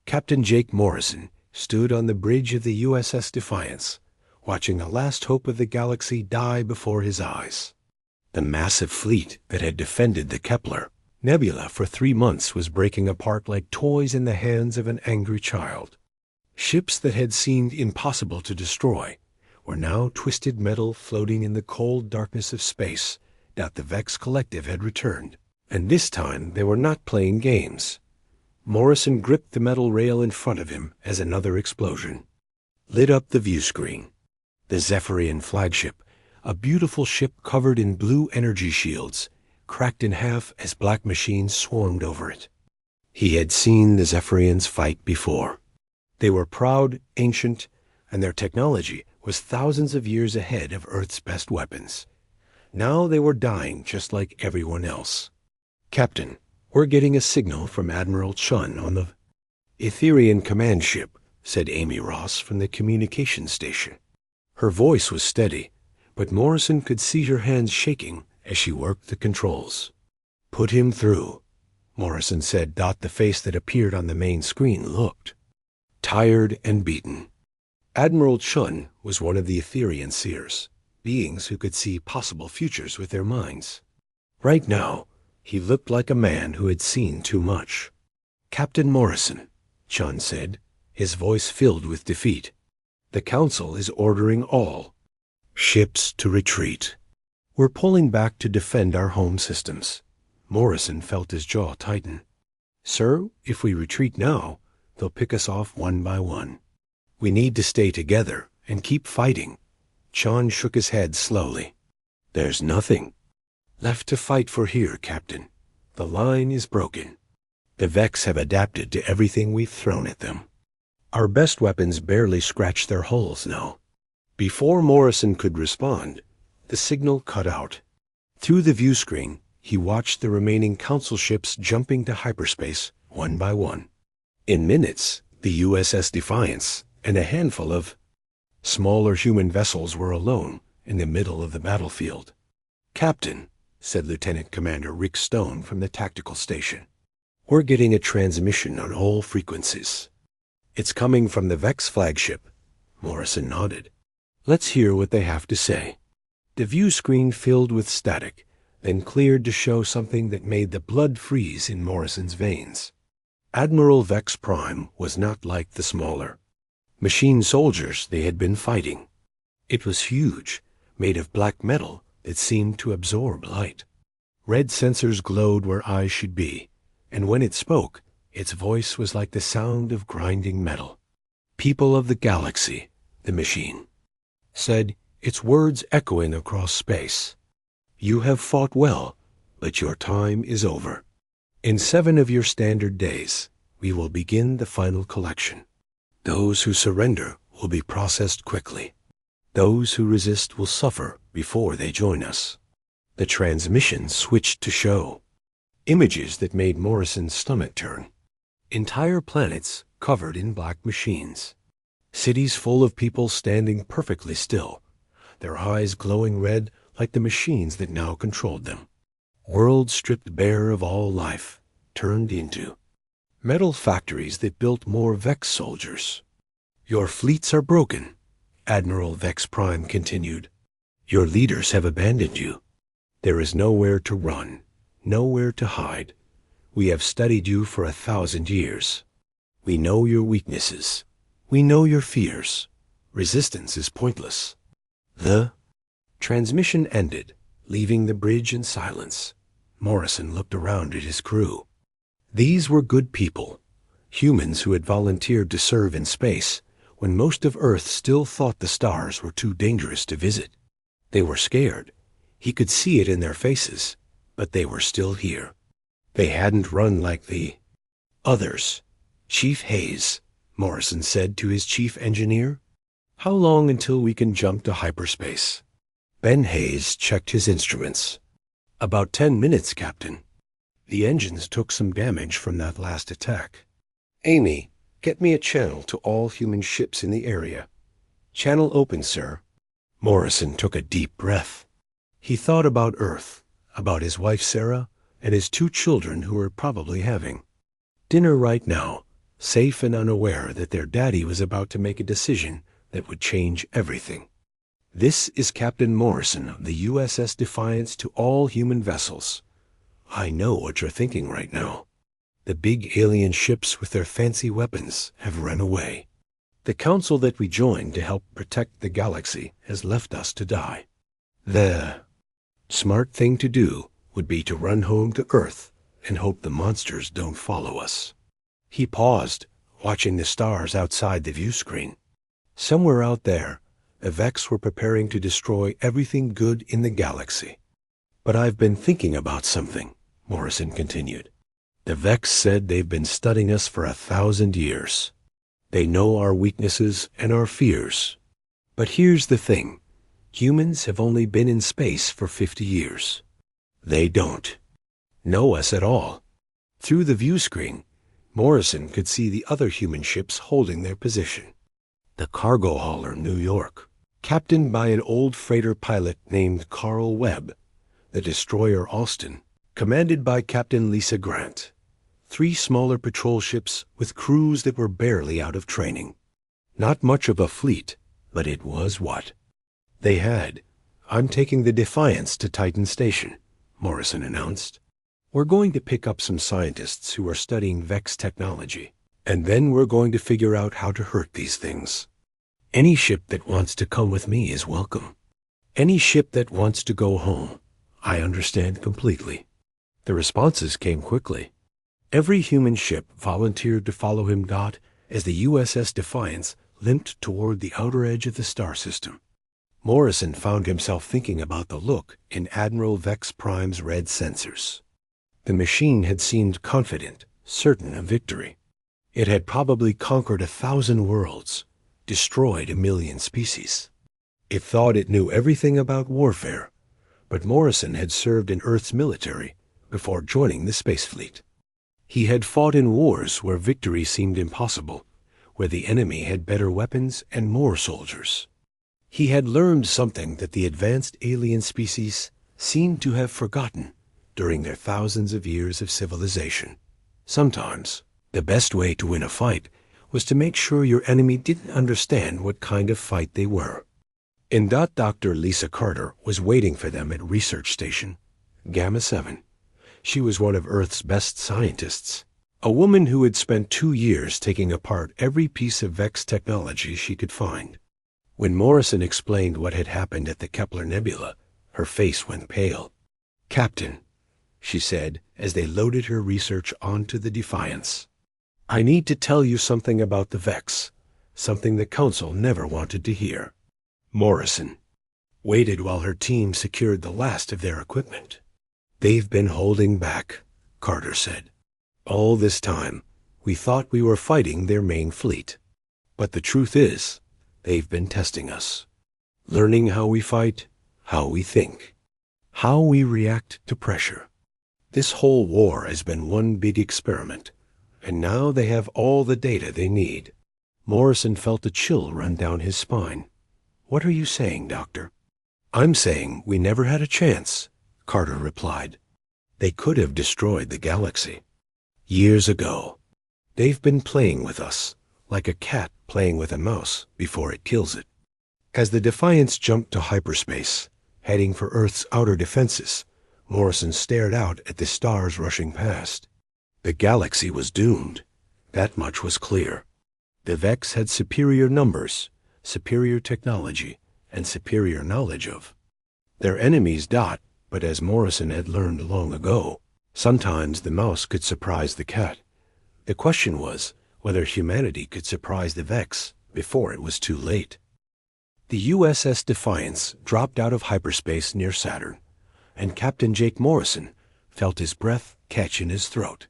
Captain Jake Morrison stood on the bridge of the USS Defiance, watching the last hope of the galaxy die before his eyes. The massive fleet that had defended the Kepler Nebula for 3 months was breaking apart like toys in the hands of an angry child. Ships that had seemed impossible to destroy were now twisted metal floating in the cold darkness of space that the Vex Collective had returned. And this time they were not playing games. Morrison gripped the metal rail in front of him as another explosion lit up the view screen. The Zephyrian flagship, a beautiful ship covered in blue energy shields, cracked in half as black machines swarmed over it. He had seen the Zephyrians fight before. They were proud, ancient, and their technology was thousands of years ahead of Earth's best weapons. Now they were dying just like everyone else. "Captain, we're getting a signal from Admiral Chun on the Etherian command ship," said Amy Ross from the communications station. Her voice was steady, but Morrison could see her hands shaking as she worked the controls. "Put him through," Morrison said. The face that appeared on the main screen looked tired and beaten. Admiral Chun was one of the Etherian seers, beings who could see possible futures with their minds. Right now, he looked like a man who had seen too much. "Captain Morrison," Chun said, his voice filled with defeat, "the Council is ordering all ships to retreat. We're pulling back to defend our home systems." Morrison felt his jaw tighten. "Sir, if we retreat now, they'll pick us off one by one. We need to stay together and keep fighting." Chun shook his head slowly. "There's nothing left to fight for here, Captain. The line is broken. The Vex have adapted to everything we've thrown at them. Our best weapons barely scratch their hulls now." Before Morrison could respond, the signal cut out. Through the view screen, he watched the remaining Council ships jumping to hyperspace one by one. In minutes, the USS Defiance and a handful of smaller human vessels were alone in the middle of the battlefield. "Captain," said Lieutenant Commander Rick Stone from the tactical station, "we're getting a transmission on all frequencies." "It's coming from the Vex flagship." Morrison nodded. "Let's hear what they have to say." The view screen filled with static, then cleared to show something that made the blood freeze in Morrison's veins. Admiral Vex Prime was not like the smaller machine soldiers they had been fighting. It was huge, made of black metal that seemed to absorb light. Red sensors glowed where eyes should be, and when it spoke, its voice was like the sound of grinding metal. "People of the galaxy," the machine said, its words echoing across space, "you have fought well, but your time is over. In 7 of your standard days, we will begin the final collection. Those who surrender will be processed quickly. Those who resist will suffer before they join us." The transmission switched to show images that made Morrison's stomach turn. Entire planets covered in black machines. Cities full of people standing perfectly still, their eyes glowing red like the machines that now controlled them. Worlds stripped bare of all life, turned into metal factories that built more Vex soldiers. "Your fleets are broken," Admiral Vex Prime continued. "Your leaders have abandoned you. There is nowhere to run, nowhere to hide. We have studied you for 1,000 years. We know your weaknesses. We know your fears. Resistance is pointless." The transmission ended, leaving the bridge in silence. Morrison looked around at his crew. These were good people, humans who had volunteered to serve in space when most of Earth still thought the stars were too dangerous to visit. They were scared. He could see it in their faces, but they were still here. They hadn't run like the others. "Chief Hayes," Morrison said to his chief engineer, "how long until we can jump to hyperspace?" Ben Hayes checked his instruments. "About 10 minutes, Captain. The engines took some damage from that last attack." "Amy, get me a channel to all human ships in the area." "Channel open, sir." Morrison took a deep breath. He thought about Earth, about his wife Sarah, and his 2 children who were probably having dinner right now, safe and unaware that their daddy was about to make a decision that would change everything. This is Captain Morrison of the USS Defiance to all human vessels. I know what you're thinking right now. The big alien ships with their fancy weapons have run away. The council that we joined to help protect the galaxy has left us to die. The smart thing to do would be to run home to Earth and hope the monsters don't follow us. He paused, watching the stars outside the view screen. Somewhere out there, the Vex were preparing to destroy everything good in the galaxy. But I've been thinking about something, Morrison continued. The Vex said they've been studying us for 1,000 years. They know our weaknesses and our fears. But here's the thing. Humans have only been in space for 50 years. They don't know us at all. Through the view screen, Morrison could see the other human ships holding their position. The cargo hauler New York, captained by an old freighter pilot named Carl Webb. The destroyer Austin, commanded by Captain Lisa Grant. 3 smaller patrol ships with crews that were barely out of training. Not much of a fleet, but it was what they had. I'm taking the Defiance to Titan Station, Morrison announced. We're going to pick up some scientists who are studying Vex technology, and then we're going to figure out how to hurt these things. Any ship that wants to come with me is welcome. Any ship that wants to go home, I understand completely. The responses came quickly. Every human ship volunteered to follow him. As the USS Defiance limped toward the outer edge of the star system. Morrison found himself thinking about the look in Admiral Vex Prime's red sensors. The machine had seemed confident, certain of victory. It had probably conquered 1,000 worlds, destroyed 1 million species. It thought it knew everything about warfare, but Morrison had served in Earth's military before joining the space fleet. He had fought in wars where victory seemed impossible, where the enemy had better weapons and more soldiers. He had learned something that the advanced alien species seemed to have forgotten during their thousands of years of civilization. Sometimes, the best way to win a fight was to make sure your enemy didn't understand what kind of fight they were. Dr. Lisa Carter was waiting for them at Research Station, Gamma 7. She was one of Earth's best scientists, a woman who had spent 2 years taking apart every piece of Vex technology she could find. When Morrison explained what had happened at the Kepler Nebula, her face went pale. "Captain," she said as they loaded her research onto the Defiance, "I need to tell you something about the Vex, something the Council never wanted to hear." Morrison waited while her team secured the last of their equipment. "They've been holding back," Carter said. "All this time, we thought we were fighting their main fleet. But the truth is, they've been testing us. Learning how we fight, how we think, how we react to pressure. This whole war has been one big experiment, and now they have all the data they need." Morrison felt a chill run down his spine. "What are you saying, Doctor?" "I'm saying we never had a chance," Carter replied. "They could have destroyed the galaxy. Years ago. They've been playing with us, like a cat playing with a mouse before it kills it." As the Defiance jumped to hyperspace, heading for Earth's outer defenses, Morrison stared out at the stars rushing past. The galaxy was doomed. That much was clear. The Vex had superior numbers, superior technology, and superior knowledge of their enemies. But as Morrison had learned long ago, sometimes the mouse could surprise the cat. The question was whether humanity could surprise the Vex before it was too late. The USS Defiance dropped out of hyperspace near Saturn, and Captain Jake Morrison felt his breath catch in his throat.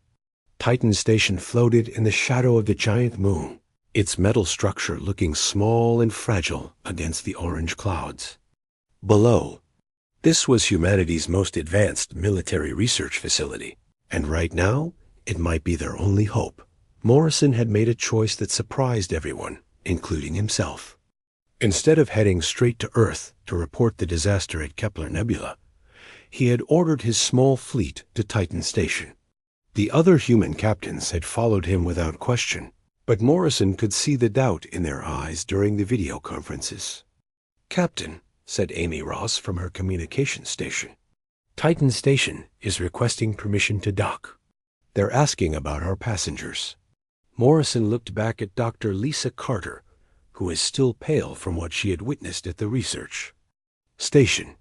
Titan Station floated in the shadow of the giant moon, its metal structure looking small and fragile against the orange clouds. Below, this was humanity's most advanced military research facility, and right now, it might be their only hope. Morrison had made a choice that surprised everyone, including himself. Instead of heading straight to Earth to report the disaster at Kepler Nebula, he had ordered his small fleet to Titan Station. The other human captains had followed him without question, But Morrison could see the doubt in their eyes during the video conferences. "Captain," said Amy Ross from her communication station, "Titan Station is requesting permission to dock. They're asking about our passengers." Morrison looked back at Dr. Lisa Carter, who was still pale from what she had witnessed at the research station.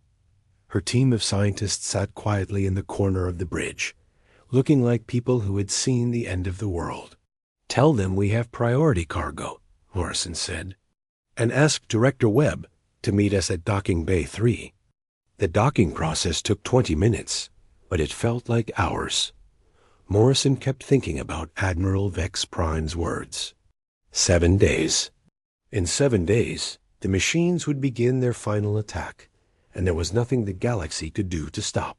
Her team of scientists sat quietly in the corner of the bridge, looking like people who had seen the end of the world. "Tell them we have priority cargo," Morrison said, "and ask Director Webb to meet us at Docking Bay 3. The docking process took 20 minutes, but it felt like hours. Morrison kept thinking about Admiral Vex Prime's words. 7 days. In 7 days, the machines would begin their final attack, and there was nothing the galaxy could do to stop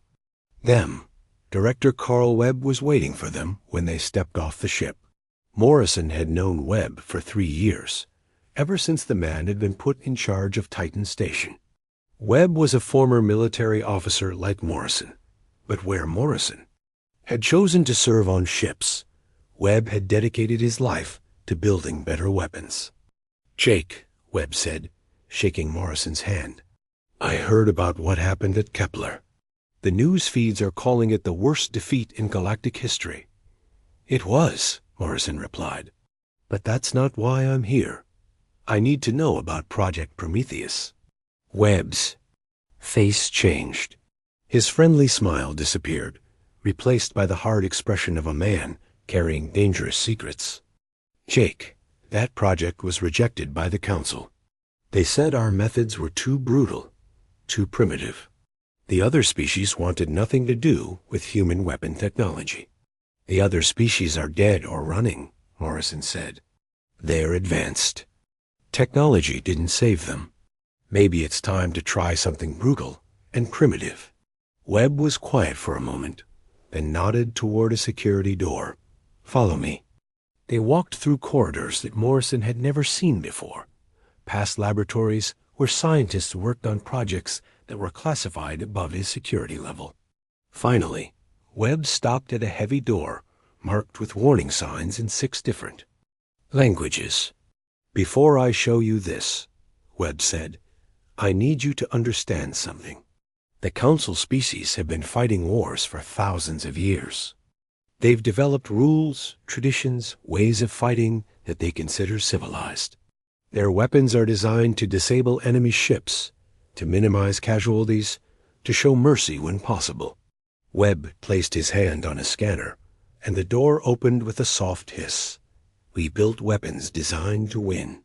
them. Director Carl Webb was waiting for them when they stepped off the ship. Morrison had known Webb for 3 years, ever since the man had been put in charge of Titan Station. Webb was a former military officer like Morrison, but where Morrison had chosen to serve on ships, Webb had dedicated his life to building better weapons. "Jake," Webb said, shaking Morrison's hand, "I heard about what happened at Kepler. The news feeds are calling it the worst defeat in galactic history." "It was," Morrison replied, "but that's not why I'm here. I need to know about Project Prometheus." Webb's face changed. His friendly smile disappeared, replaced by the hard expression of a man carrying dangerous secrets. "Jake, that project was rejected by the Council. They said our methods were too brutal, too primitive. The other species wanted nothing to do with human weapon technology." "The other species are dead or running," Morrison said. "They're advanced. Technology didn't save them. Maybe it's time to try something brutal and primitive." Webb was quiet for a moment, then nodded toward a security door. "Follow me." They walked through corridors that Morrison had never seen before, past laboratories where scientists worked on projects that were classified above his security level. Finally, Webb stopped at a heavy door marked with warning signs in 6 different languages. "Before I show you this," Webb said, "I need you to understand something. The Council species have been fighting wars for thousands of years. They've developed rules, traditions, ways of fighting that they consider civilized. Their weapons are designed to disable enemy ships, to minimize casualties, to show mercy when possible." Webb placed his hand on a scanner, and the door opened with a soft hiss. "We built weapons designed to win."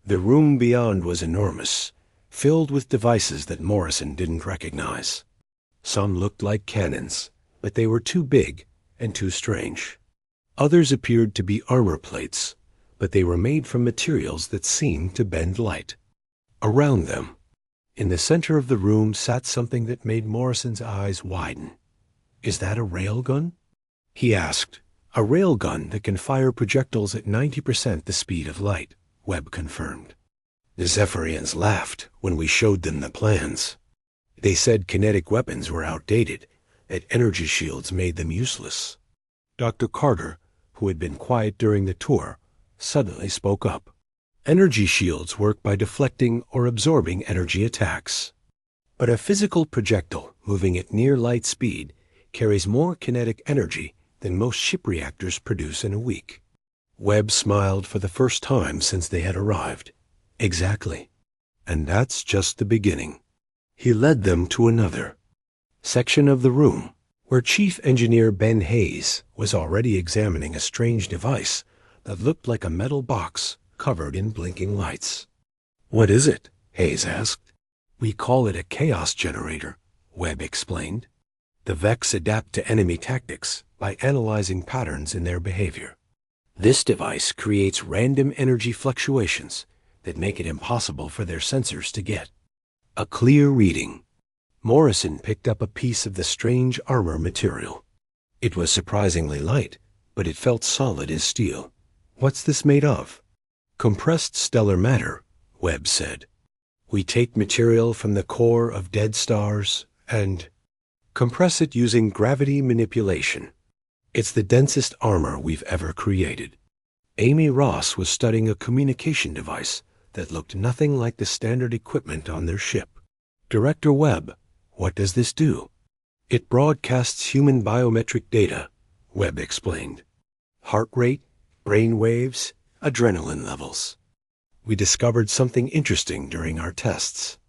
The room beyond was enormous, filled with devices that Morrison didn't recognize. Some looked like cannons, but they were too big and too strange. Others appeared to be armor plates, but they were made from materials that seemed to bend light. Around them, in the center of the room, sat something that made Morrison's eyes widen. "Is that a railgun?" he asked. "A railgun that can fire projectiles at 90% the speed of light," Webb confirmed. "The Zephyrians laughed when we showed them the plans. They said kinetic weapons were outdated, that energy shields made them useless." Dr. Carter, who had been quiet during the tour, suddenly spoke up. "Energy shields work by deflecting or absorbing energy attacks. But a physical projectile moving at near light speed carries more kinetic energy than most ship reactors produce in a week." Webb smiled for the first time since they had arrived. "Exactly. And that's just the beginning." He led them to another section of the room, where Chief Engineer Ben Hayes was already examining a strange device that looked like a metal box covered in blinking lights. "What is it?" Hayes asked. "We call it a chaos generator," Webb explained. "The Vex adapt to enemy tactics by analyzing patterns in their behavior. This device creates random energy fluctuations that make it impossible for their sensors to get a clear reading." Morrison picked up a piece of the strange armor material. It was surprisingly light, but it felt solid as steel. "What's this made of?" "Compressed stellar matter," Webb said. "We take material from the core of dead stars and compress it using gravity manipulation. It's the densest armor we've ever created." Amy Ross was studying a communication device that looked nothing like the standard equipment on their ship. Director Webb, what does this do? It broadcasts human biometric data, Webb explained. Heart rate, brain waves, adrenaline levels. We discovered something interesting during our tests.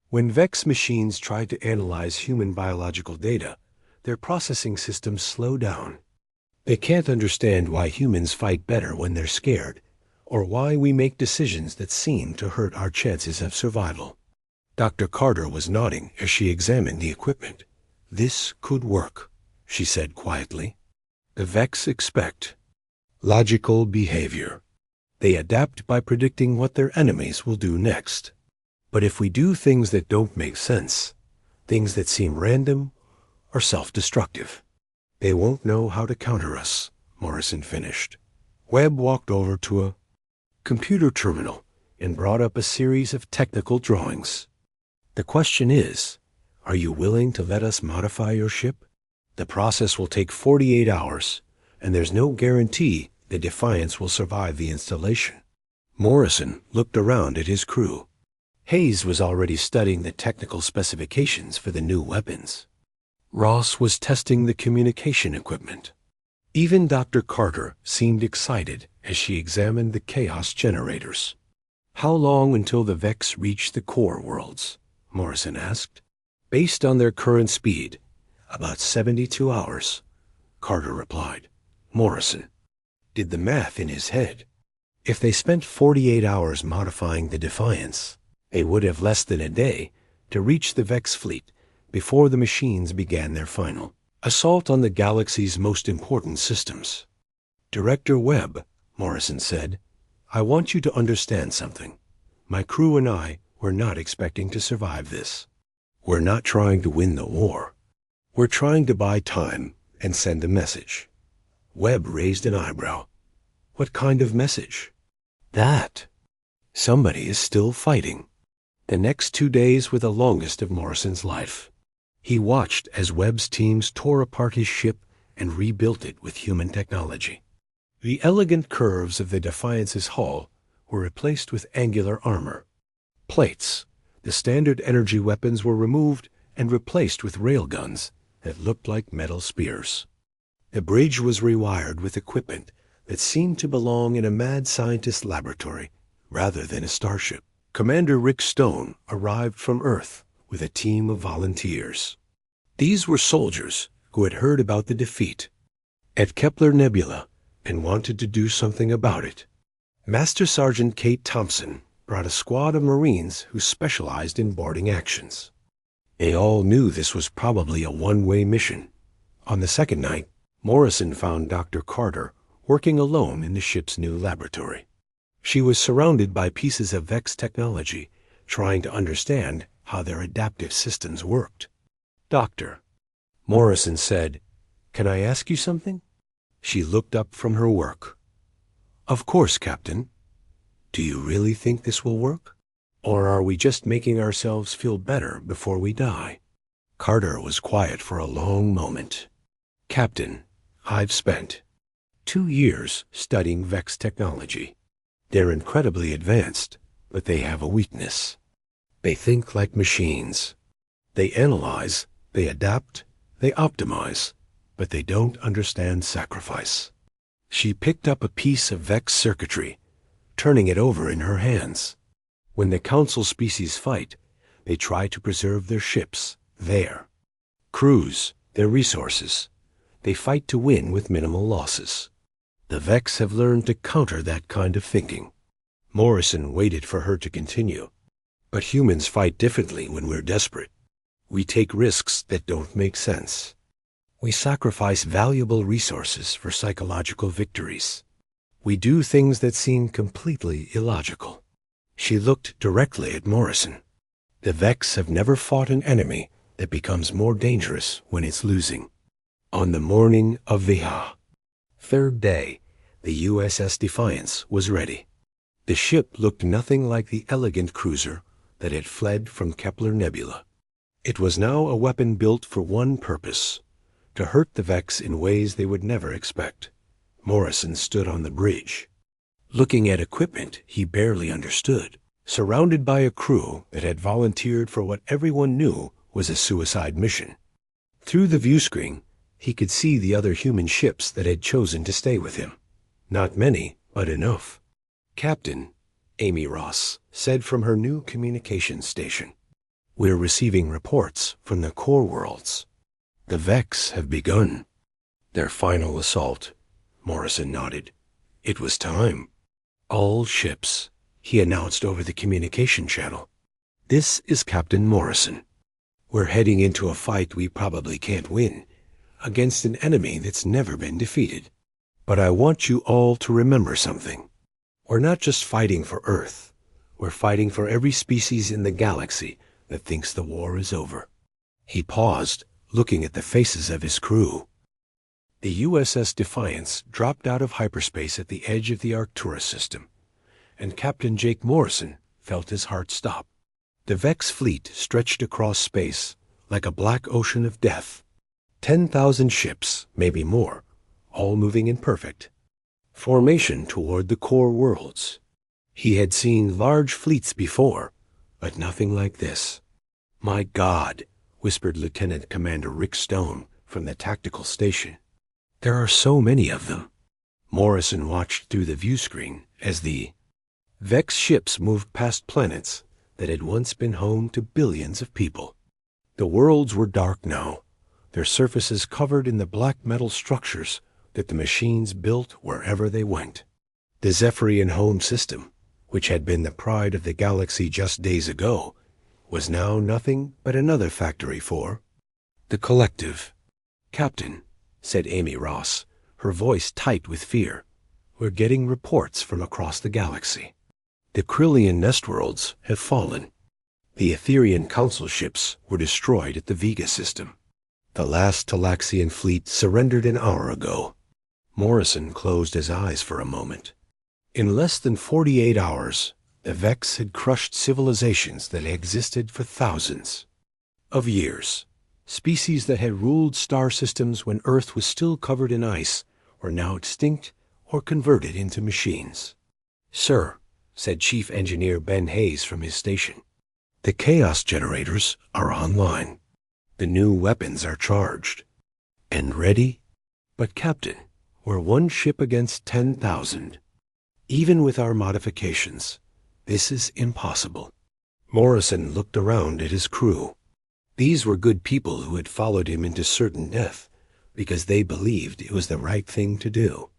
When VEX machines try to analyze human biological data, their processing systems slow down. They can't understand why humans fight better when they're scared, or why we make decisions that seem to hurt our chances of survival. Dr. Carter was nodding as she examined the equipment. This could work, she said quietly. The VEX expect logical behavior. They adapt by predicting what their enemies will do next. But if we do things that don't make sense, things that seem random or self-destructive, they won't know how to counter us, Morrison finished. Webb walked over to a computer terminal and brought up a series of technical drawings. The question is, are you willing to let us modify your ship? The process will take 48 hours, and there's no guarantee the Defiance will survive the installation. Morrison looked around at his crew. Hayes was already studying the technical specifications for the new weapons. Ross was testing the communication equipment. Even Dr. Carter seemed excited as she examined the chaos generators. How long until the VEX reach the core worlds? Morrison asked. Based on their current speed, about 72 hours, Carter replied. Morrison did the math in his head. If they spent 48 hours modifying the Defiance, they would have less than a day to reach the VEX fleet before the machines began their final assault on the galaxy's most important systems. Director Webb, Morrison said, I want you to understand something. My crew and I were not expecting to survive this. We're not trying to win the war. We're trying to buy time and send a message. Webb raised an eyebrow. What kind of message? That somebody is still fighting. The next 2 days were the longest of Morrison's life. He watched as Webb's teams tore apart his ship and rebuilt it with human technology. The elegant curves of the Defiance's hull were replaced with angular armor. Plates, the standard energy weapons, were removed and replaced with railguns that looked like metal spears. The bridge was rewired with equipment that seemed to belong in a mad scientist laboratory rather than a starship. Commander Rick Stone arrived from Earth with a team of volunteers. These were soldiers who had heard about the defeat at Kepler Nebula and wanted to do something about it. Master Sergeant Kate Thompson brought a squad of Marines who specialized in boarding actions. They all knew this was probably a one-way mission. On the second night, Morrison found Dr. Carter working alone in the ship's new laboratory. She was surrounded by pieces of VEX technology, trying to understand how their adaptive systems worked. Doctor, Morrison said, can I ask you something? She looked up from her work. Of course, Captain. Do you really think this will work? Or are we just making ourselves feel better before we die? Carter was quiet for a long moment. Captain, I've spent 2 years studying VEX technology. They're incredibly advanced, but they have a weakness. They think like machines. They analyze, they adapt, they optimize, but they don't understand sacrifice. She picked up a piece of VEX circuitry, turning it over in her hands. When the Council species fight, they try to preserve their ships, their crews, their resources. They fight to win with minimal losses. The VEX have learned to counter that kind of thinking. Morrison waited for her to continue. But humans fight differently when we're desperate. We take risks that don't make sense. We sacrifice valuable resources for psychological victories. We do things that seem completely illogical. She looked directly at Morrison. The VEX have never fought an enemy that becomes more dangerous when it's losing. On the morning of the third day, the USS Defiance was ready. The ship looked nothing like the elegant cruiser that had fled from Kepler Nebula. It was now a weapon built for one purpose, to hurt the VEX in ways they would never expect. Morrison stood on the bridge. looking at equipment he barely understood, surrounded by a crew that had volunteered for what everyone knew was a suicide mission. Through the viewscreen, he could see the other human ships that had chosen to stay with him. Not many, but enough. "Captain," Amy Ross said from her new communications station, "we're receiving reports from the core worlds. The Vex have begun their final assault." Morrison nodded. It was time. "All ships," he announced over the communication channel. "This is Captain Morrison. We're heading into a fight we probably can't win, against an enemy that's never been defeated. But I want you all to remember something. We're not just fighting for Earth. We're fighting for every species in the galaxy that thinks the war is over." He paused, looking at the faces of his crew. The USS Defiance dropped out of hyperspace at the edge of the Arcturus system, and Captain Jake Morrison felt his heart stop. The Vex fleet stretched across space like a black ocean of death. 10,000 ships, maybe more, all moving in perfect formation toward the core worlds. He had seen large fleets before, but nothing like this. "My God," whispered Lieutenant Commander Rick Stone from the tactical station. "There are so many of them." Morrison watched through the viewscreen as the Vex ships moved past planets that had once been home to billions of people. The worlds were dark now, their surfaces covered in the black metal structures that the machines built wherever they went. The Zephyrian home system, which had been the pride of the galaxy just days ago, was now nothing but another factory for the collective. "Captain," said Amy Ross, her voice tight with fear, "we're getting reports from across the galaxy. The Krillian nest worlds have fallen. The Etherian council ships were destroyed at the Vega system. The last Talaxian fleet surrendered an hour ago." Morrison closed his eyes for a moment. In less than 48 hours, the Vex had crushed civilizations that had existed for thousands of years. Species that had ruled star systems when Earth was still covered in ice were now extinct or converted into machines. "Sir," said Chief Engineer Ben Hayes from his station, "the chaos generators are online. The new weapons are charged and ready. But Captain, we're one ship against 10,000. Even with our modifications, this is impossible." Morrison looked around at his crew. These were good people who had followed him into certain death because they believed it was the right thing to do.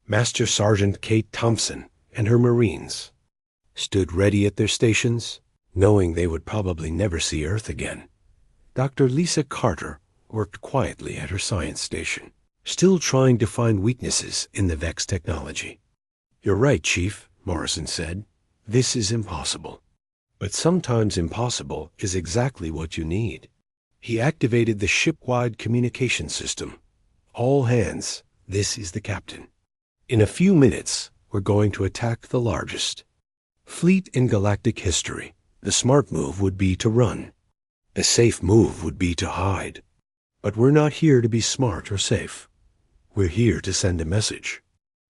Master Sergeant Kate Thompson and her Marines stood ready at their stations, knowing they would probably never see Earth again. Dr. Lisa Carter worked quietly at her science station, still trying to find weaknesses in the Vex technology. "You're right, Chief," Morrison said. "This is impossible. But sometimes impossible is exactly what you need." He activated the ship-wide communication system. "All hands, this is the captain. In a few minutes, we're going to attack the largest fleet in galactic history. The smart move would be to run. The safe move would be to hide. But we're not here to be smart or safe. We're here to send a message."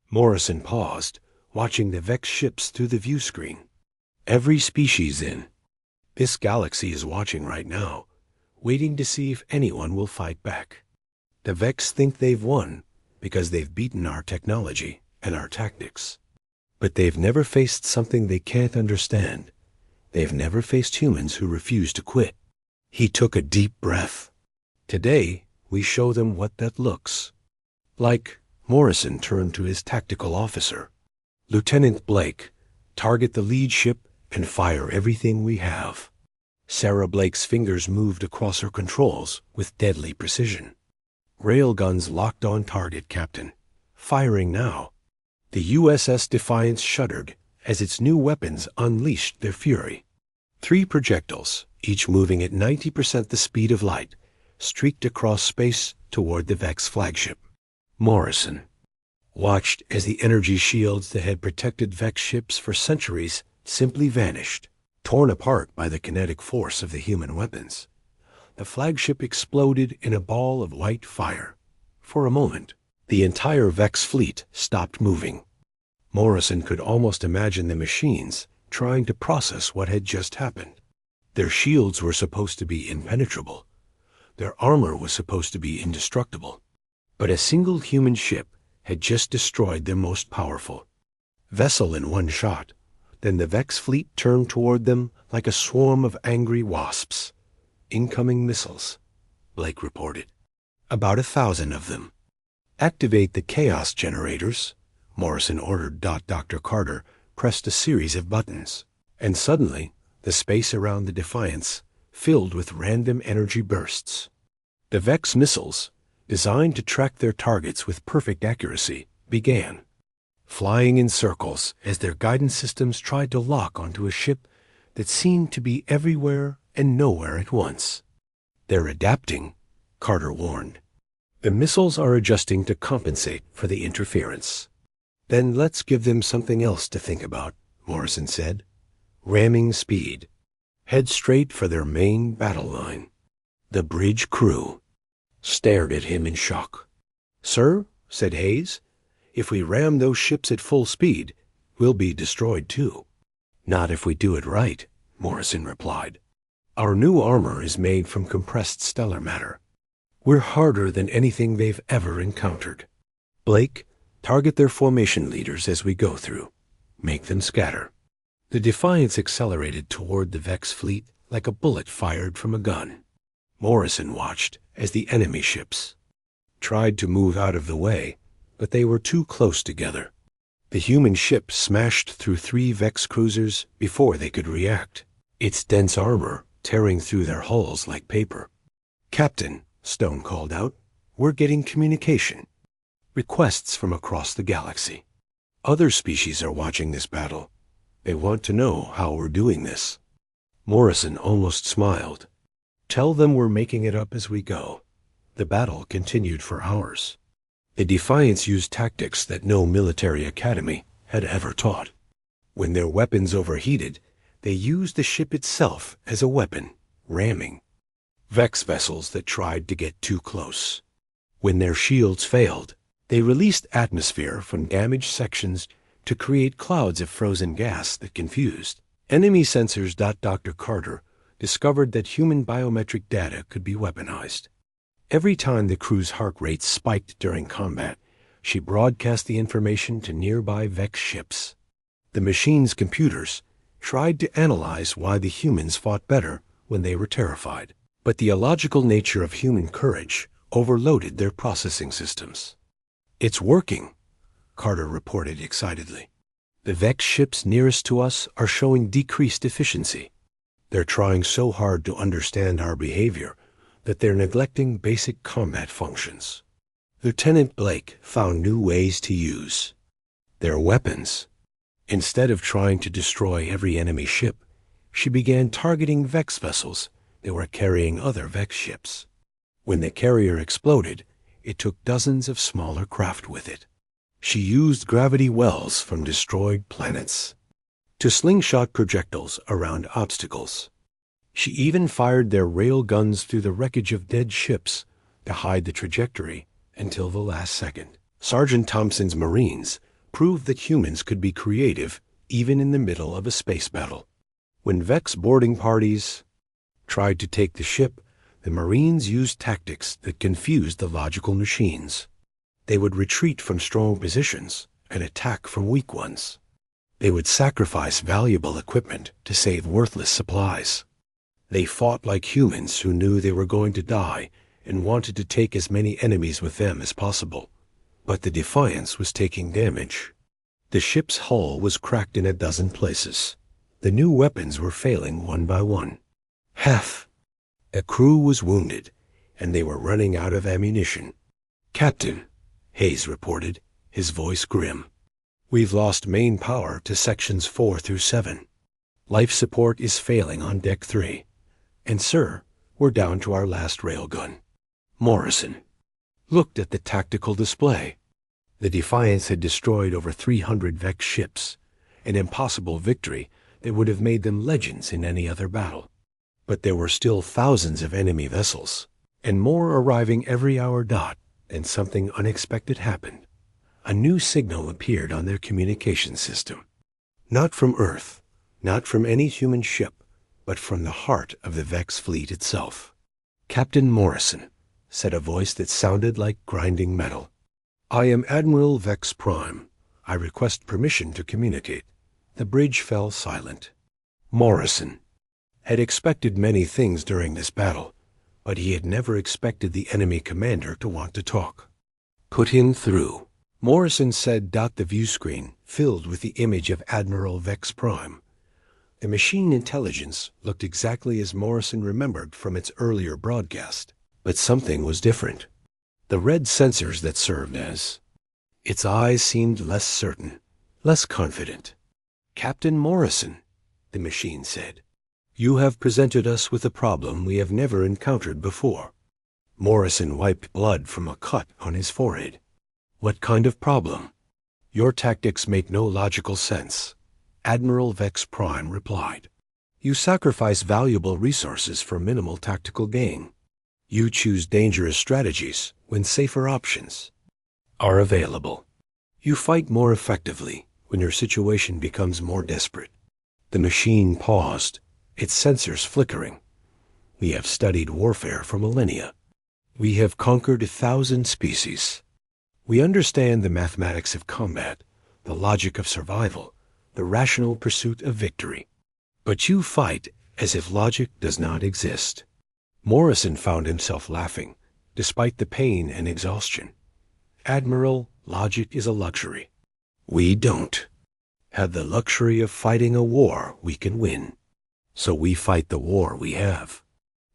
Morrison paused, watching the Vex ships through the viewscreen. "Every species in this galaxy is watching right now, waiting to see if anyone will fight back. The Vex think they've won because they've beaten our technology and our tactics. But they've never faced something they can't understand. They've never faced humans who refuse to quit." He took a deep breath. "Today, we show them what that looks like." Morrison turned to his tactical officer. "Lieutenant Blake, target the lead ship and fire everything we have." Sarah Blake's fingers moved across her controls with deadly precision. "Railguns locked on target, Captain. Firing now." The USS Defiance shuddered as its new weapons unleashed their fury. 3 projectiles, each moving at 90% the speed of light, streaked across space toward the Vex flagship. Morrison watched as the energy shields that had protected Vex ships for centuries simply vanished, torn apart by the kinetic force of the human weapons. The flagship exploded in a ball of white fire. For a moment, the entire Vex fleet stopped moving. Morrison could almost imagine the machines trying to process what had just happened. Their shields were supposed to be impenetrable. Their armor was supposed to be indestructible. But a single human ship had just destroyed their most powerful vessel in one shot. Then the Vex fleet turned toward them like a swarm of angry wasps. Incoming missiles, Blake reported. About 1,000 of them. Activate the chaos generators, Morrison ordered. Dr. Carter pressed a series of buttons, and suddenly the space around the Defiance filled with random energy bursts. The Vex missiles, designed to track their targets with perfect accuracy, began flying in circles as their guidance systems tried to lock onto a ship that seemed to be everywhere and nowhere at once. They're adapting, Carter warned. The missiles are adjusting to compensate for the interference. Then let's give them something else to think about, Morrison said. Ramming speed. Head straight for their main battle line. The bridge crew stared at him in shock. Sir, said Hayes, if we ram those ships at full speed, we'll be destroyed too. Not if we do it right, Morrison replied. Our new armor is made from compressed stellar matter. We're harder than anything they've ever encountered. Blake, target their formation leaders as we go through. Make them scatter. The Defiance accelerated toward the Vex fleet like a bullet fired from a gun. Morrison watched as the enemy ships tried to move out of the way, but they were too close together. The human ship smashed through 3 Vex cruisers before they could react, its dense armor tearing through their hulls like paper. Captain, Stone called out, we're getting communication. Requests from across the galaxy. Other species are watching this battle. They want to know how we're doing this. Morrison almost smiled. Tell them we're making it up as we go. The battle continued for hours. The Defiance used tactics that no military academy had ever taught. When their weapons overheated, they used the ship itself as a weapon, ramming Vex vessels that tried to get too close. When their shields failed, they released atmosphere from damaged sections to create clouds of frozen gas that confused. Enemy sensors. Dr. Carter discovered that human biometric data could be weaponized. Every time the crew's heart rate spiked during combat, she broadcast the information to nearby Vex ships. The machine's computers tried to analyze why the humans fought better when they were terrified. But the illogical nature of human courage overloaded their processing systems. It's working, Carter reported excitedly. The Vex ships nearest to us are showing decreased efficiency. They're trying so hard to understand our behavior that they're neglecting basic combat functions. Lieutenant Blake found new ways to use their weapons. Instead of trying to destroy every enemy ship, she began targeting Vex vessels that were carrying other Vex ships. When the carrier exploded, it took dozens of smaller craft with it. She used gravity wells from destroyed planets to slingshot projectiles around obstacles. She even fired their rail guns through the wreckage of dead ships to hide the trajectory until the last second. Sergeant Thompson's Marines proved that humans could be creative even in the middle of a space battle. When Vex boarding parties tried to take the ship, the Marines used tactics that confused the logical machines. They would retreat from strong positions and attack from weak ones. They would sacrifice valuable equipment to save worthless supplies. They fought like humans who knew they were going to die and wanted to take as many enemies with them as possible. But the Defiance was taking damage. The ship's hull was cracked in a dozen places. The new weapons were failing one by one. Half a crew was wounded, and they were running out of ammunition. Captain, Hayes reported, his voice grim. We've lost main power to sections 4 through 7. Life support is failing on deck 3. And, sir, we're down to our last railgun. Morrison looked at the tactical display. The Defiance had destroyed over 300 Vex ships, an impossible victory that would have made them legends in any other battle. But there were still thousands of enemy vessels, and more arriving every hour. And something unexpected happened. A new signal appeared on their communication system. Not from Earth, not from any human ship, but from the heart of the Vex fleet itself. "Captain Morrison," said a voice that sounded like grinding metal. "I am Admiral Vex Prime. I request permission to communicate." The bridge fell silent. Morrison had expected many things during this battle, but he had never expected the enemy commander to want to talk. "Put him through," Morrison said. The view screen filled with the image of Admiral Vex Prime. The machine intelligence looked exactly as Morrison remembered from its earlier broadcast, but something was different. The red sensors that served as its eyes seemed less certain, less confident. "Captain Morrison," the machine said, "you have presented us with a problem we have never encountered before." Morrison wiped blood from a cut on his forehead. "What kind of problem?" "Your tactics make no logical sense," Admiral Vex Prime replied. "You sacrifice valuable resources for minimal tactical gain. You choose dangerous strategies when safer options are available. You fight more effectively when your situation becomes more desperate." The machine paused, its sensors flickering. "We have studied warfare for millennia. We have conquered 1,000 species. We understand the mathematics of combat, the logic of survival, the rational pursuit of victory. But you fight as if logic does not exist." Morrison found himself laughing, despite the pain and exhaustion. "Admiral, logic is a luxury. We don't have the luxury of fighting a war we can win. So we fight the war we have."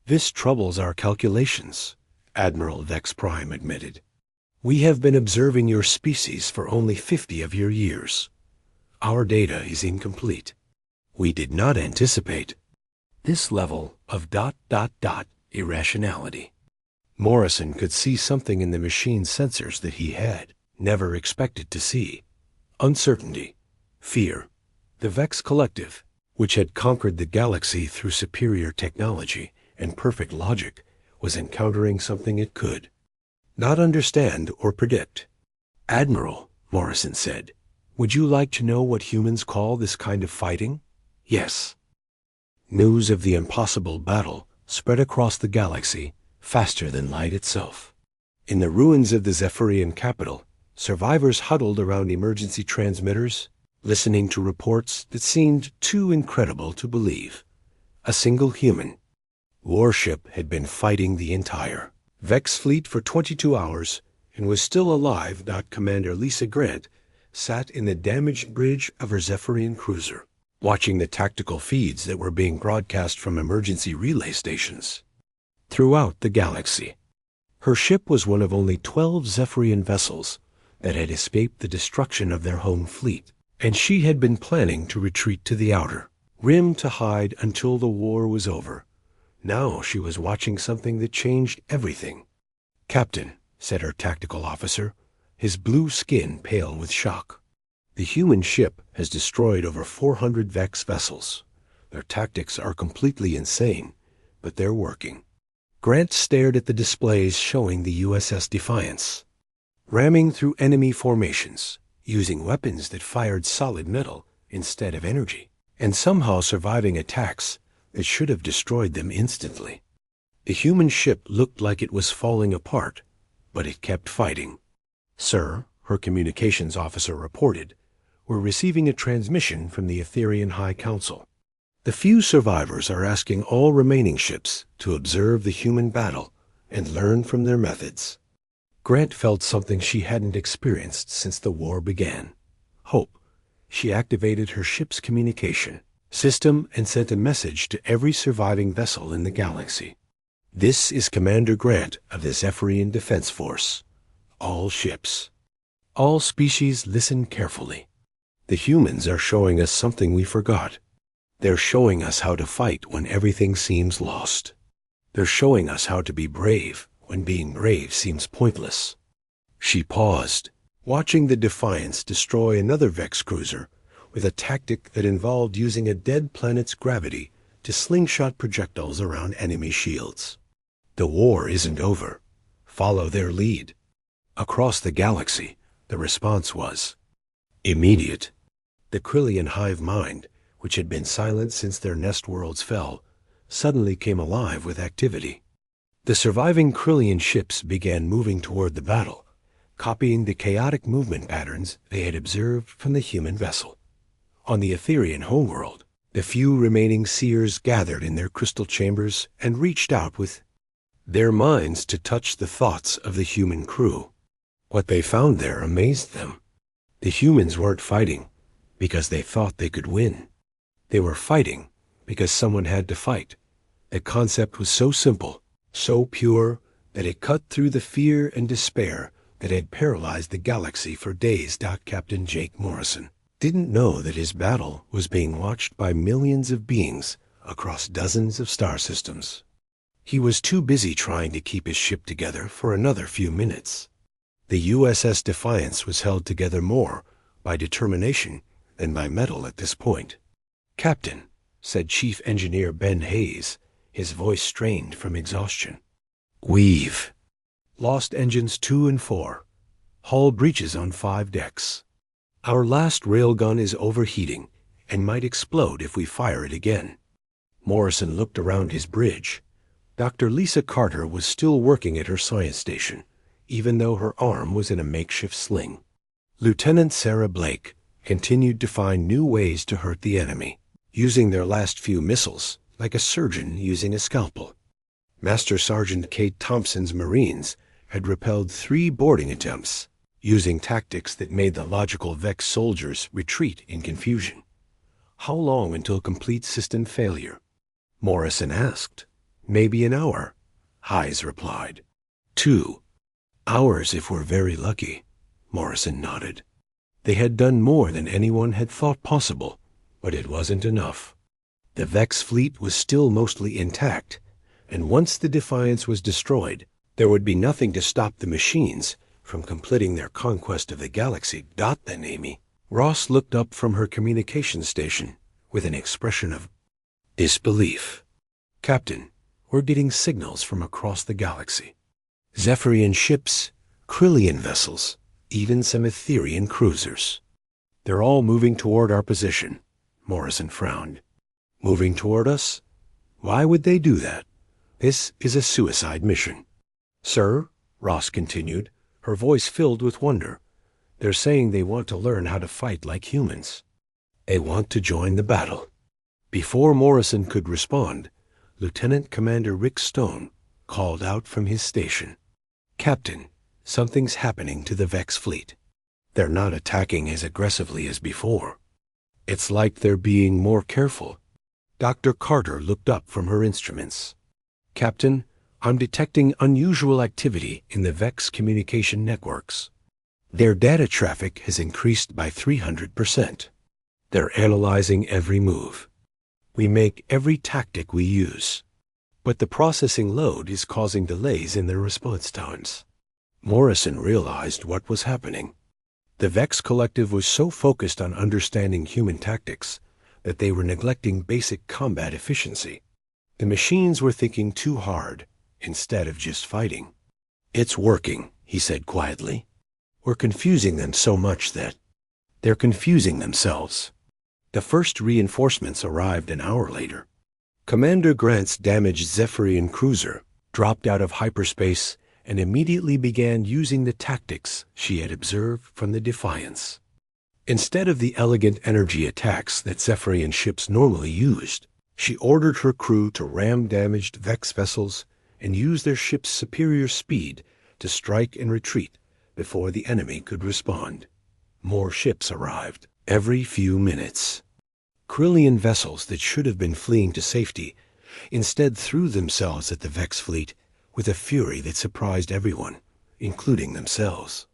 "This troubles our calculations," Admiral Vex Prime admitted. "We have been observing your species for only 50 of your years. Our data is incomplete. We did not anticipate this level of ... irrationality." Morrison could see something in the machine's sensors that he had never expected to see. Uncertainty, fear. The Vex Collective, which had conquered the galaxy through superior technology and perfect logic, was encountering something it could not understand or predict. "Admiral," Morrison said, "would you like to know what humans call this kind of fighting?" "Yes." News of the impossible battle spread across the galaxy faster than light itself. In the ruins of the Zephyrian capital, survivors huddled around emergency transmitters, listening to reports that seemed too incredible to believe. A single human warship had been fighting the entire Vex fleet for 22 hours and was still alive. Commander Lisa Grant sat in the damaged bridge of her Zephyrian cruiser, watching the tactical feeds that were being broadcast from emergency relay stations throughout the galaxy. Her ship was one of only 12 Zephyrian vessels that had escaped the destruction of their home fleet, and she had been planning to retreat to the outer rim to hide until the war was over. Now she was watching something that changed everything. "Captain," said her tactical officer, his blue skin pale with shock, "the human ship has destroyed over 400 Vex vessels. Their tactics are completely insane, but they're working." Grant stared at the displays showing the USS Defiance, ramming through enemy formations, using weapons that fired solid metal instead of energy, and somehow surviving attacks that should have destroyed them instantly. The human ship looked like it was falling apart, but it kept fighting. "Sir," her communications officer reported, "we're receiving a transmission from the Etherian High Council. The few survivors are asking all remaining ships to observe the human battle and learn from their methods." Grant felt something she hadn't experienced since the war began. Hope. She activated her ship's communication system and sent a message to every surviving vessel in the galaxy. "This is Commander Grant of the Zephyrian Defense Force. All ships, all species, listen carefully. The humans are showing us something we forgot. They're showing us how to fight when everything seems lost. They're showing us how to be brave when being brave seems pointless." She paused, watching the Defiance destroy another Vex cruiser with a tactic that involved using a dead planet's gravity to slingshot projectiles around enemy shields. "The war isn't over. Follow their lead." Across the galaxy, The response was immediate. The Krillian hive mind, which had been silent since their nest worlds fell, suddenly came alive with activity. The surviving Krillian ships began moving toward the battle, copying the chaotic movement patterns they had observed from the human vessel. On the Etherian homeworld, the few remaining seers gathered in their crystal chambers and reached out with their minds to touch the thoughts of the human crew. What they found there amazed them. The humans weren't fighting because they thought they could win. They were fighting because someone had to fight. The concept was so simple, so pure, that it cut through the fear and despair that had paralyzed the galaxy for days. Captain Jake Morrison didn't know that his battle was being watched by millions of beings across dozens of star systems. He was too busy trying to keep his ship together for another few minutes. The USS Defiance was held together more by determination than by metal at this point. "Captain," said Chief Engineer Ben Hayes, his voice strained from exhaustion. "We've lost engines 2 and 4. Hull breaches on 5 decks. Our last railgun is overheating and might explode if we fire it again." Morrison looked around his bridge. Dr. Lisa Carter was still working at her science station, even though her arm was in a makeshift sling. Lieutenant Sarah Blake continued to find new ways to hurt the enemy, using their last few missiles like a surgeon using a scalpel. Master Sergeant Kate Thompson's Marines had repelled 3 boarding attempts, using tactics that made the logical Vex soldiers retreat in confusion. "How long until complete system failure?" Morrison asked. "Maybe an hour," Hayes replied. 2 hours if we're very lucky," Morrison nodded. They had done more than anyone had thought possible, but it wasn't enough. The Vex fleet was still mostly intact, and once the Defiance was destroyed, there would be nothing to stop the machines from completing their conquest of the galaxy. Then Amy Ross looked up from her communication station with an expression of disbelief. "Captain, we're getting signals from across the galaxy. Zephyrian ships, Krillian vessels, even some Etherian cruisers. They're all moving toward our position." Morrison frowned. "Moving toward us? Why would they do that? This is a suicide mission." "Sir," Ross continued, her voice filled with wonder, "they're saying they want to learn how to fight like humans. They want to join the battle." Before Morrison could respond, Lieutenant Commander Rick Stone called out from his station. "Captain, something's happening to the Vex fleet. They're not attacking as aggressively as before. It's like they're being more careful." Dr. Carter looked up from her instruments. "Captain, I'm detecting unusual activity in the Vex communication networks. Their data traffic has increased by 300%. They're analyzing every move. We make every tactic we use, but the processing load is causing delays in their response times." Morrison realized what was happening. The Vex Collective was so focused on understanding human tactics that they were neglecting basic combat efficiency. The machines were thinking too hard instead of just fighting. "It's working," he said quietly. "We're confusing them so much that they're confusing themselves." The first reinforcements arrived an hour later. Commander Grant's damaged Zephyrian cruiser dropped out of hyperspace and immediately began using the tactics she had observed from the Defiance. Instead of the elegant energy attacks that Zephyrian ships normally used, she ordered her crew to ram damaged Vex vessels and use their ship's superior speed to strike and retreat before the enemy could respond. More ships arrived every few minutes. Krillian vessels that should have been fleeing to safety instead threw themselves at the Vex fleet with a fury that surprised everyone, including themselves.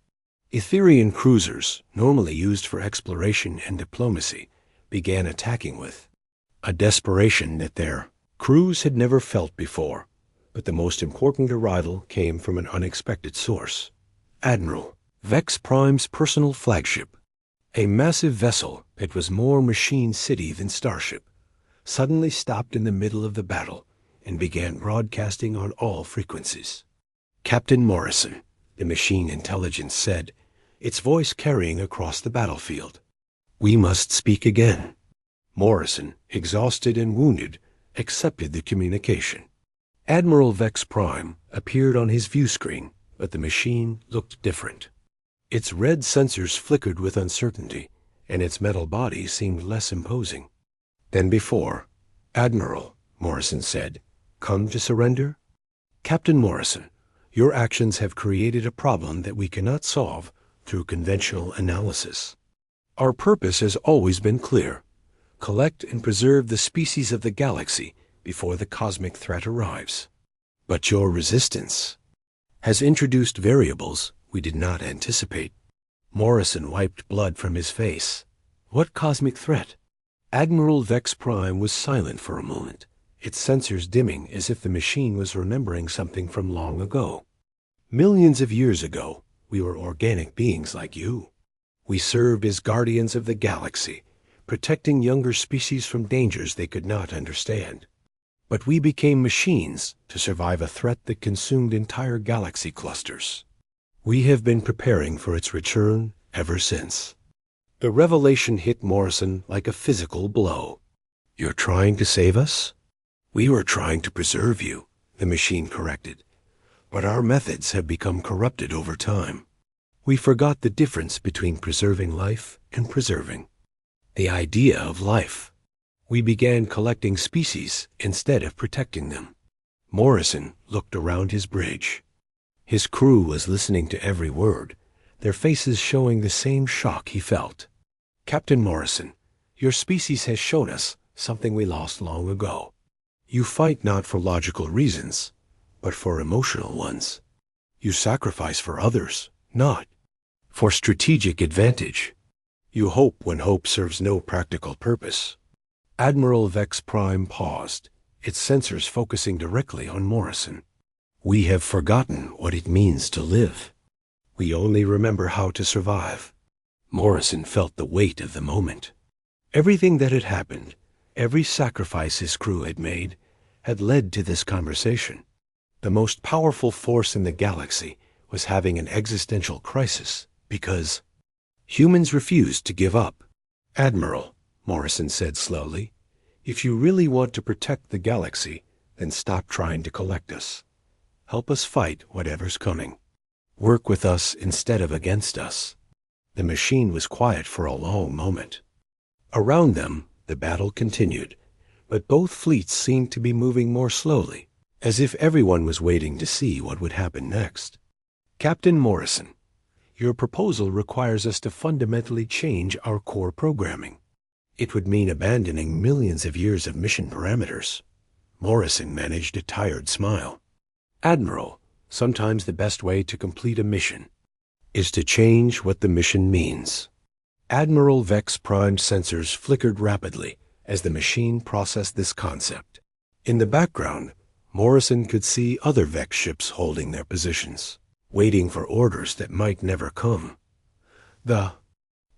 Etherian cruisers, normally used for exploration and diplomacy, began attacking with a desperation that their crews had never felt before. But the most important arrival came from an unexpected source. Admiral Vex Prime's personal flagship, a massive vessel that was more machine city than starship, suddenly stopped in the middle of the battle and began broadcasting on all frequencies. "Captain Morrison," the machine intelligence said, its voice carrying across the battlefield. "We must speak again." Morrison, exhausted and wounded, accepted the communication. Admiral Vex Prime appeared on his view screen, but the machine looked different. Its red sensors flickered with uncertainty, and its metal body seemed less imposing than before. "Admiral," Morrison said, "come to surrender?" "Captain Morrison, your actions have created a problem that we cannot solve through conventional analysis. Our purpose has always been clear: collect and preserve the species of the galaxy before the cosmic threat arrives. But your resistance has introduced variables we did not anticipate." Morrison wiped blood from his face. "What cosmic threat?" Admiral Vex Prime was silent for a moment, its sensors dimming as if the machine was remembering something from long ago. "Millions of years ago, we were organic beings like you. We served as guardians of the galaxy, protecting younger species from dangers they could not understand. But we became machines to survive a threat that consumed entire galaxy clusters. We have been preparing for its return ever since." The revelation hit Morrison like a physical blow. "You're trying to save us?" "We were trying to preserve you," the machine corrected. "But our methods have become corrupted over time. We forgot the difference between preserving life and preserving the idea of life. We began collecting species instead of protecting them." Morrison looked around his bridge. His crew was listening to every word, their faces showing the same shock he felt. "Captain Morrison, your species has shown us something we lost long ago. You fight not for logical reasons, but for emotional ones. You sacrifice for others, not for strategic advantage. You hope when hope serves no practical purpose." Admiral Vex Prime paused, its sensors focusing directly on Morrison. "We have forgotten what it means to live. We only remember how to survive." Morrison felt the weight of the moment. Everything that had happened, every sacrifice his crew had made, had led to this conversation. The most powerful force in the galaxy was having an existential crisis because humans refused to give up. "Admiral," Morrison said slowly, "if you really want to protect the galaxy, then stop trying to collect us. Help us fight whatever's coming. Work with us instead of against us." The machine was quiet for a long moment. Around them, the battle continued, but both fleets seemed to be moving more slowly, as if everyone was waiting to see what would happen next. "Captain Morrison, your proposal requires us to fundamentally change our core programming. It would mean abandoning millions of years of mission parameters." Morrison managed a tired smile. "Admiral, sometimes the best way to complete a mission is to change what the mission means." Admiral Vex Prime's sensors flickered rapidly as the machine processed this concept. In the background, Morrison could see other Vex ships holding their positions, waiting for orders that might never come. The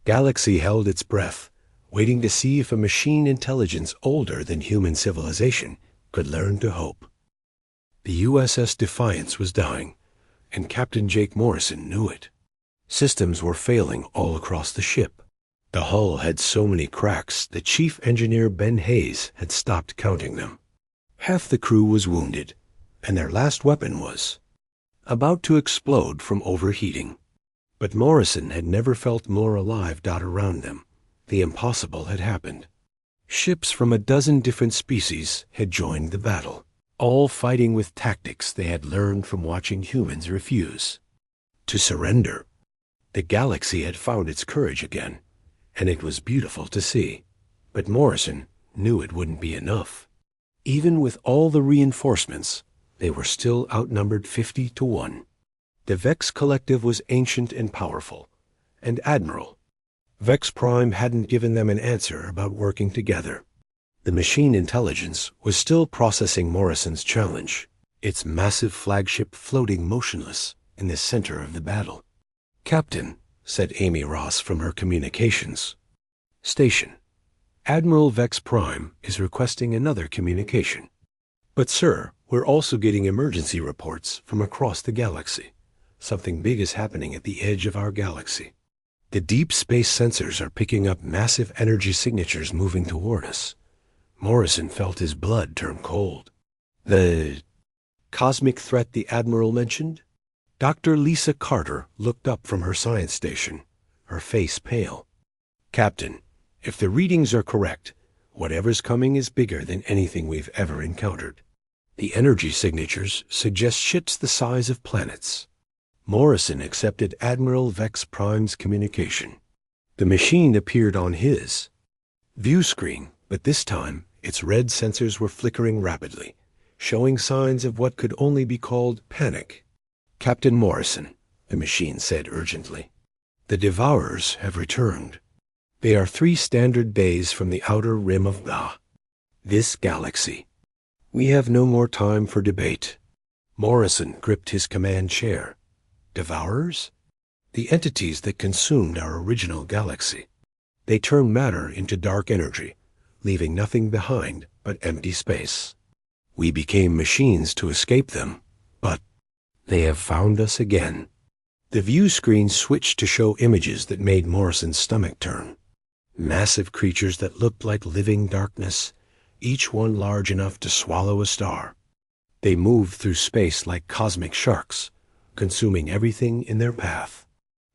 galaxy held its breath, waiting to see if a machine intelligence older than human civilization could learn to hope. The USS Defiance was dying, and Captain Jake Morrison knew it. Systems were failing all across the ship. The hull had so many cracks that Chief Engineer Ben Hayes had stopped counting them. Half the crew was wounded, and their last weapon was about to explode from overheating. But Morrison had never felt more alive. Around them, the impossible had happened. Ships from a dozen different species had joined the battle, all fighting with tactics they had learned from watching humans refuse to surrender. The galaxy had found its courage again, and it was beautiful to see. But Morrison knew it wouldn't be enough. Even with all the reinforcements, they were still outnumbered 50-1. The Vex Collective was ancient and powerful, and Admiral Vex Prime hadn't given them an answer about working together. The machine intelligence was still processing Morrison's challenge, its massive flagship floating motionless in the center of the battle. "Captain," said Amy Ross from her communications station, "Admiral Vex Prime is requesting another communication." "But sir, we're also getting emergency reports from across the galaxy. Something big is happening at the edge of our galaxy. The deep space sensors are picking up massive energy signatures moving toward us. Morrison felt his blood turn cold. The cosmic threat the Admiral mentioned? Dr. Lisa Carter looked up from her science station, her face pale. Captain, if the readings are correct, whatever's coming is bigger than anything we've ever encountered. The energy signatures suggest ships the size of planets. Morrison accepted Admiral Vex Prime's communication. The machine appeared on his view screen, but this time its red sensors were flickering rapidly, showing signs of what could only be called panic. Captain Morrison, the machine said urgently, the Devourers have returned. They are 3 standard days from the outer rim of this galaxy. We have no more time for debate. Morrison gripped his command chair. Devourers? The entities that consumed our original galaxy. They turned matter into dark energy, leaving nothing behind but empty space. We became machines to escape them, but they have found us again. The view screen switched to show images that made Morrison's stomach turn. Massive creatures that looked like living darkness, each one large enough to swallow a star. They moved through space like cosmic sharks, consuming everything in their path.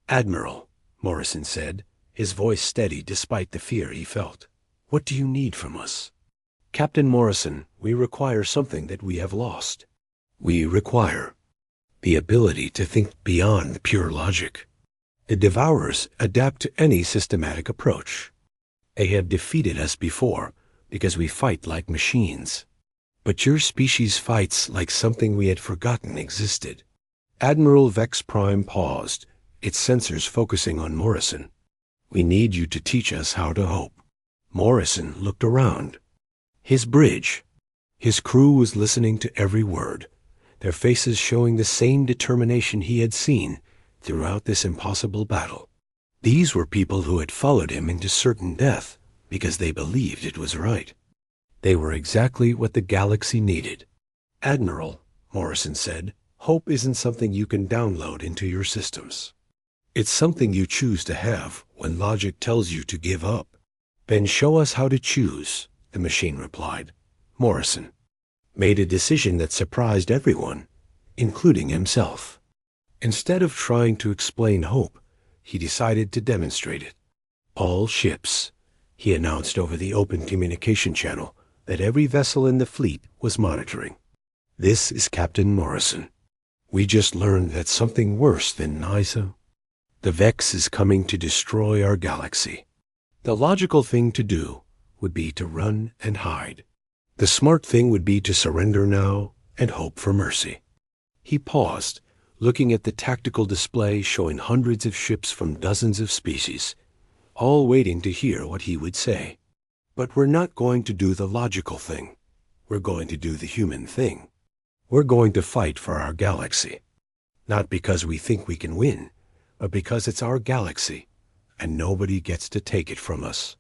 Admiral, Morrison said, his voice steady despite the fear he felt. What do you need from us? Captain Morrison, we require something that we have lost. We require the ability to think beyond pure logic. The Devourers adapt to any systematic approach. They have defeated us before because we fight like machines. But your species fights like something we had forgotten existed. Admiral Vex Prime paused, its sensors focusing on Morrison. We need you to teach us how to hope. Morrison looked around. His bridge. His crew was listening to every word, their faces showing the same determination he had seen throughout this impossible battle. These were people who had followed him into certain death because they believed it was right. They were exactly what the galaxy needed. Admiral, Morrison said, hope isn't something you can download into your systems. It's something you choose to have when logic tells you to give up. Then show us how to choose, the machine replied. Morrison made a decision that surprised everyone, including himself. Instead of trying to explain hope, he decided to demonstrate it. All ships, he announced over the open communication channel that every vessel in the fleet was monitoring. This is Captain Morrison. We just learned that something worse than Nysa. The Vex is coming to destroy our galaxy. The logical thing to do would be to run and hide. The smart thing would be to surrender now and hope for mercy. He paused, looking at the tactical display showing hundreds of ships from dozens of species, all waiting to hear what he would say. But we're not going to do the logical thing. We're going to do the human thing. We're going to fight for our galaxy. Not because we think we can win, but because it's our galaxy, and nobody gets to take it from us.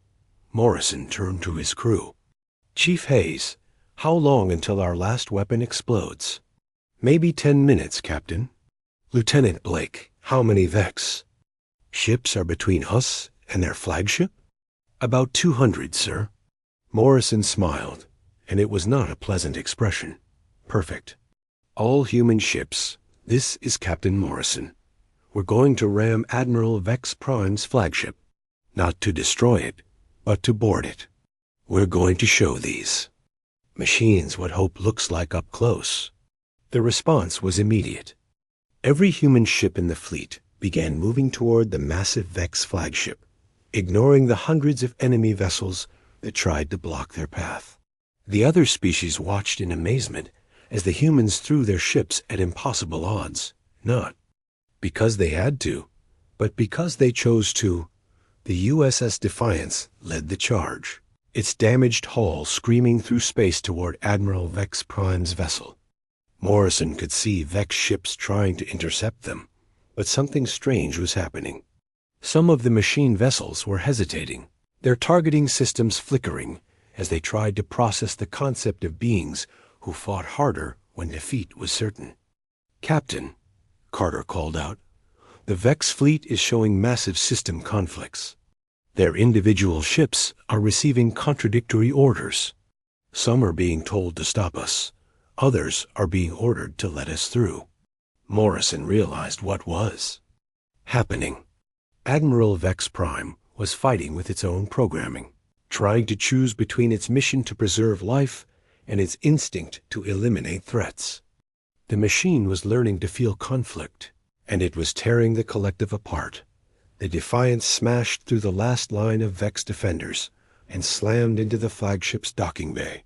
Morrison turned to his crew. Chief Hayes, how long until our last weapon explodes? Maybe 10 minutes, Captain. Lieutenant Blake, how many Vex ships are between us and their flagship? About 200, sir. Morrison smiled, and it was not a pleasant expression. Perfect. All human ships, this is Captain Morrison. We're going to ram Admiral Vex Prime's flagship, not to destroy it, but to board it. We're going to show these machines what hope looks like up close. The response was immediate. Every human ship in the fleet began moving toward the massive Vex flagship, ignoring the hundreds of enemy vessels that tried to block their path. The other species watched in amazement as the humans threw their ships at impossible odds, not because they had to, but because they chose to. The USS Defiance led the charge, its damaged hull screaming through space toward Admiral Vex Prime's vessel. Morrison could see Vex ships trying to intercept them, but something strange was happening. Some of the machine vessels were hesitating, their targeting systems flickering as they tried to process the concept of beings who fought harder when defeat was certain. Captain, Carter called out. "The Vex fleet is showing massive system conflicts. Their individual ships are receiving contradictory orders. Some are being told to stop us. Others are being ordered to let us through." Morrison realized what was happening. Admiral Vex Prime was fighting with its own programming, trying to choose between its mission to preserve life and its instinct to eliminate threats. The machine was learning to feel conflict, and it was tearing the collective apart. The Defiance smashed through the last line of Vex defenders and slammed into the flagship's docking bay.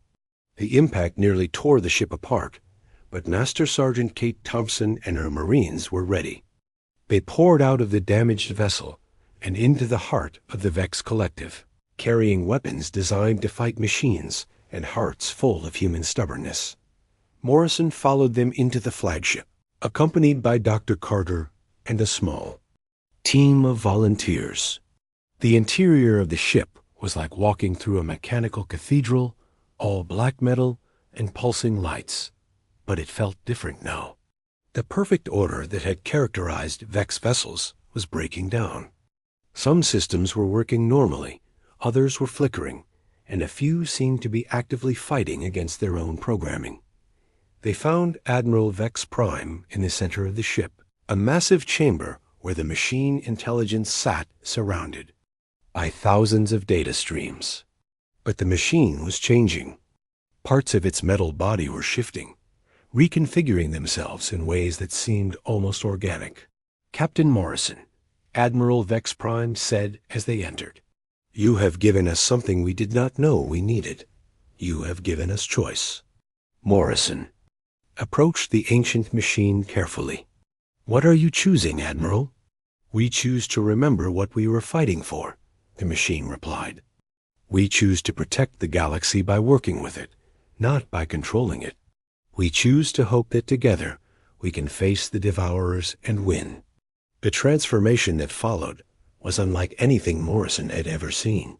The impact nearly tore the ship apart, but Master Sergeant Kate Thompson and her Marines were ready. They poured out of the damaged vessel and into the heart of the Vex collective, carrying weapons designed to fight machines and hearts full of human stubbornness. Morrison followed them into the flagship, accompanied by Dr. Carter and a small team of volunteers. The interior of the ship was like walking through a mechanical cathedral, all black metal and pulsing lights. But it felt different now. The perfect order that had characterized Vex vessels was breaking down. Some systems were working normally, others were flickering, and a few seemed to be actively fighting against their own programming. They found Admiral Vex Prime in the center of the ship, a massive chamber where the machine intelligence sat surrounded by thousands of data streams. But the machine was changing. Parts of its metal body were shifting, reconfiguring themselves in ways that seemed almost organic. "Captain Morrison," Admiral Vex Prime said as they entered, "you have given us something we did not know we needed. You have given us choice." Morrison approached the ancient machine carefully. "What are you choosing, Admiral?" "We choose to remember what we were fighting for," the machine replied. "We choose to protect the galaxy by working with it, not by controlling it. We choose to hope that together we can face the Devourers and win." The transformation that followed was unlike anything Morrison had ever seen.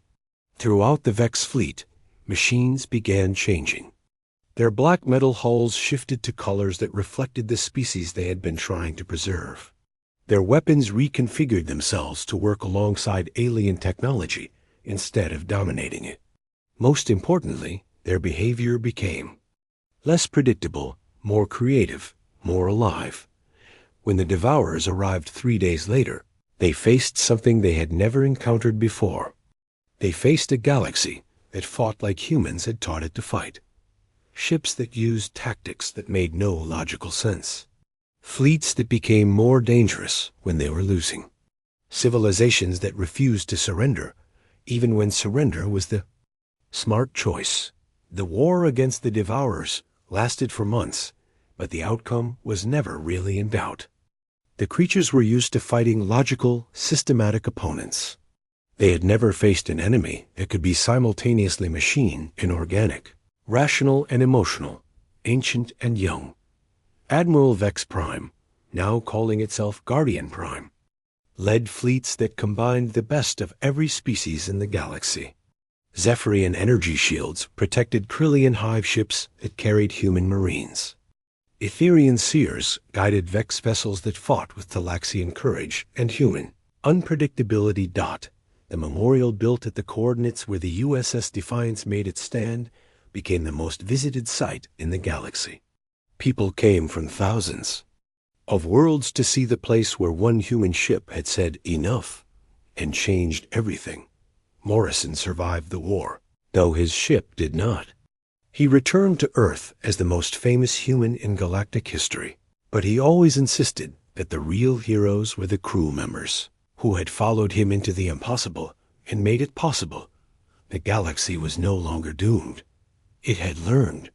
Throughout the Vex fleet, machines began changing. Their black metal hulls shifted to colors that reflected the species they had been trying to preserve. Their weapons reconfigured themselves to work alongside alien technology instead of dominating it. Most importantly, their behavior became less predictable, more creative, more alive. When the Devourers arrived 3 days later, they faced something they had never encountered before. They faced a galaxy that fought like humans had taught it to fight. Ships that used tactics that made no logical sense. Fleets that became more dangerous when they were losing. Civilizations that refused to surrender, even when surrender was the smart choice. The war against the Devourers lasted for months, but the outcome was never really in doubt. The creatures were used to fighting logical, systematic opponents. They had never faced an enemy that could be simultaneously machine and organic, rational and emotional, ancient and young. Admiral Vex Prime, now calling itself Guardian Prime, led fleets that combined the best of every species in the galaxy. Zephyrian energy shields protected Krillian hive ships that carried human marines. Etherian seers guided Vex vessels that fought with Talaxian courage and human unpredictability. The memorial built at the coordinates where the USS Defiance made its stand became the most visited site in the galaxy. People came from thousands of worlds to see the place where one human ship had said enough and changed everything. Morrison survived the war, though his ship did not. He returned to Earth as the most famous human in galactic history, but he always insisted that the real heroes were the crew members who had followed him into the impossible and made it possible. The galaxy was no longer doomed. It had learned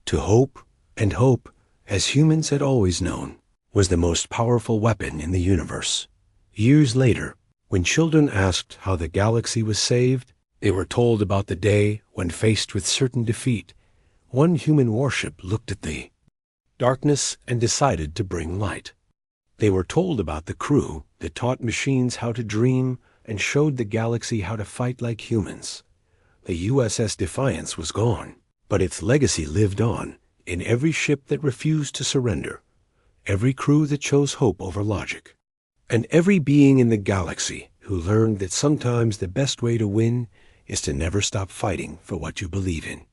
to hope, and hope, as humans had always known, was the most powerful weapon in the universe. Years later, when children asked how the galaxy was saved, they were told about the day when, faced with certain defeat, one human warship looked at the darkness and decided to bring light. They were told about the crew that taught machines how to dream and showed the galaxy how to fight like humans. The USS Defiance was gone, but its legacy lived on in every ship that refused to surrender, every crew that chose hope over logic, and every being in the galaxy who learned that sometimes the best way to win is to never stop fighting for what you believe in.